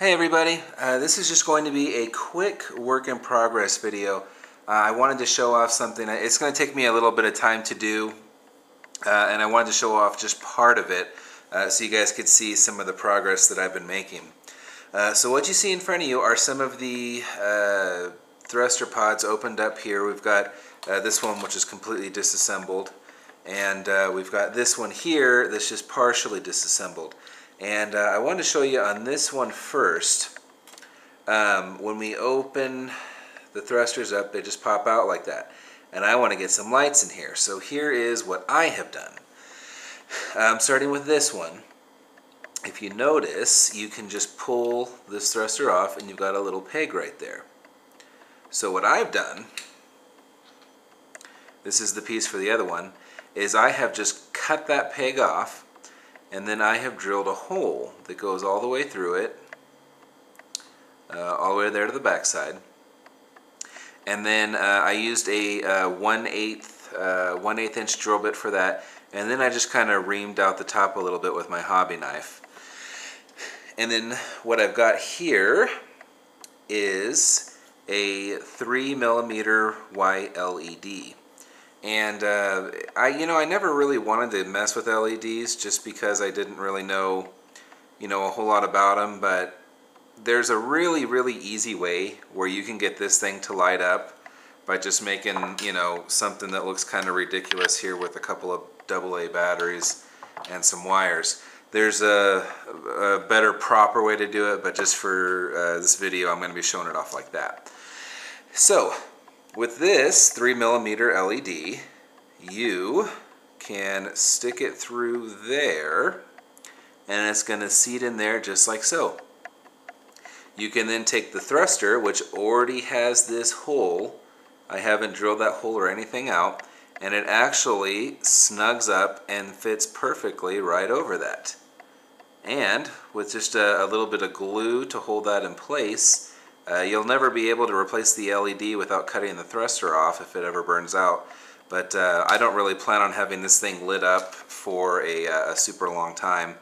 Hey everybody, this is just going to be a quick work in progress video. I wanted to show off something. It's going to take me a little bit of time to do, and I wanted to show off just part of it so you guys could see some of the progress that I've been making. So what you see in front of you are some of the thruster pods opened up here. We've got this one which is completely disassembled, and we've got this one here that's just partially disassembled. And I wanted to show you on this one first. When we open the thrusters up, they just pop out like that. And I want to get some lights in here. So here is what I have done. Starting with this one. If you notice, you can just pull this thruster off and you've got a little peg right there. So what I've done, this is the piece for the other one, is I have just cut that peg off. And then I have drilled a hole that goes all the way through it, all the way there to the back side. And then I used a 1/8 inch drill bit for that. And then I just kind of reamed out the top a little bit with my hobby knife. And then what I've got here is a 3mm white LED. And I never really wanted to mess with LEDs just because I didn't really know, a whole lot about them. But there's a really, really easy way where you can get this thing to light up by just making, something that looks kind of ridiculous here with a couple of AA batteries and some wires. There's a better, proper way to do it, but just for this video, I'm going to be showing it off like that. So, with this 3mm LED, you can stick it through there, and it's going to seat in there just like so. You can then take the thruster, which already has this hole. I haven't drilled that hole or anything out, and it actually snugs up and fits perfectly right over that. And with just a little bit of glue to hold that in place, you'll never be able to replace the LED without cutting the thruster off if it ever burns out. But I don't really plan on having this thing lit up for a super long time,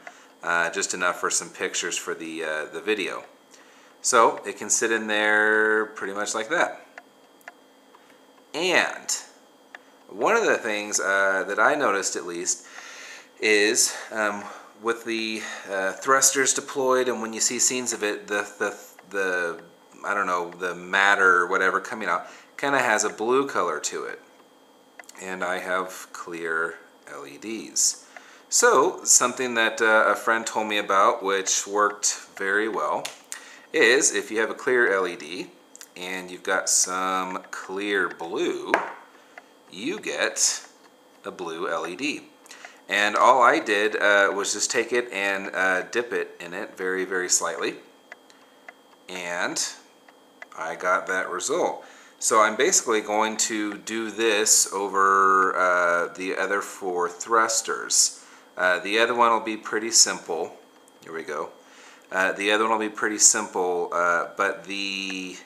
just enough for some pictures for the video. So it can sit in there pretty much like that. And one of the things that I noticed, at least, is with the thrusters deployed, and when you see scenes of it, the I don't know, the matter or whatever coming out kind of has a blue color to it. And I have clear LEDs. So something that a friend told me about, which worked very well, is if you have a clear LED and you've got some clear blue, you get a blue LED. And all I did was just take it and dip it in it very, very slightly. And I got that result. So I'm basically going to do this over the other 4 thrusters. The other one will be pretty simple. Here we go. The other one will be pretty simple, but these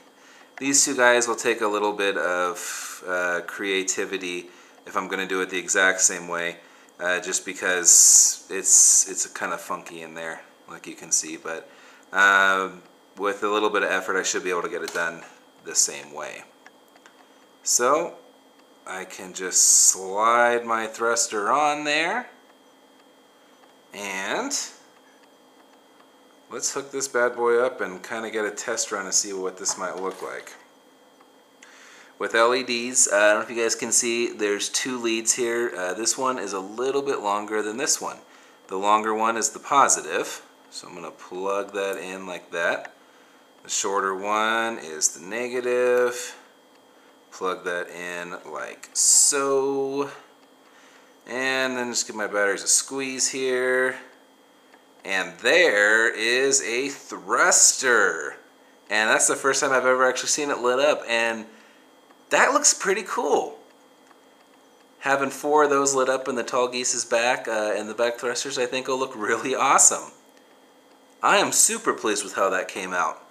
2 guys will take a little bit of creativity if I'm going to do it the exact same way, just because it's kind of funky in there, like you can see. But with a little bit of effort, I should be able to get it done the same way. So I can just slide my thruster on there, and let's hook this bad boy up and kind of get a test run and see what this might look like. With LEDs, I don't know if you guys can see, there's 2 leads here. This one is a little bit longer than this one. The longer one is the positive, so I'm going to plug that in like that. The shorter one is the negative. Plug that in like so. And then just give my batteries a squeeze here. And there is a thruster. And that's the first time I've ever actually seen it lit up. And that looks pretty cool. Having 4 of those lit up in the Tallgeese's back, and the back thrusters, I think will look really awesome. I am super pleased with how that came out.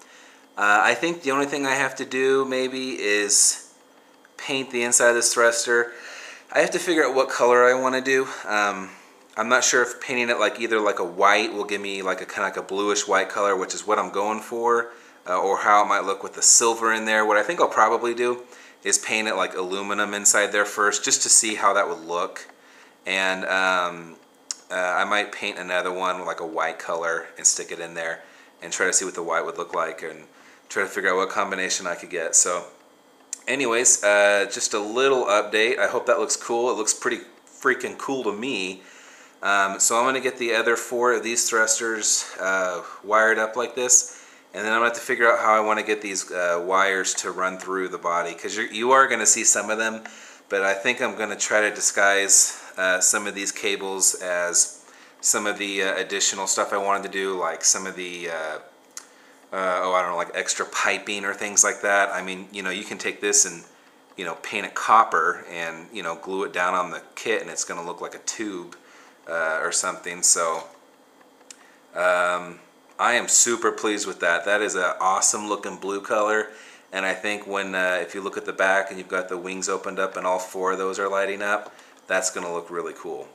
I think the only thing I have to do maybe is paint the inside of this thruster. I have to figure out what color I want to do. I'm not sure if painting it like either like a white will give me like a kind of like a bluish white color, which is what I'm going for, or how it might look with the silver in there. What I think I'll probably do is paint it like aluminum inside there first, just to see how that would look. And I might paint another one with like a white color and stick it in there and try to see what the white would look like and try to figure out what combination I could get. So anyways, just a little update. I hope that looks cool. It looks pretty freaking cool to me. So I'm going to get the other 4 of these thrusters wired up like this, and then I'm going to have to figure out how I want to get these wires to run through the body, because you are going to see some of them, but I think I'm going to try to disguise some of these cables as some of the additional stuff I wanted to do, like some of the I don't know, like extra piping or things like that. I mean, you know, you can take this and, you know, paint it copper and, you know, glue it down on the kit and it's going to look like a tube or something. So I am super pleased with that. That is an awesome looking blue color, and I think when if you look at the back and you've got the wings opened up and all 4 of those are lighting up, that's going to look really cool.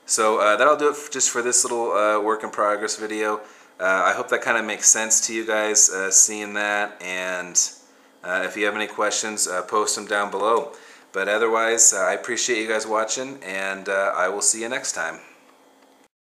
So that'll do it just for this little work in progress video. I hope that kind of makes sense to you guys seeing that, and if you have any questions, post them down below. But otherwise, I appreciate you guys watching, and I will see you next time.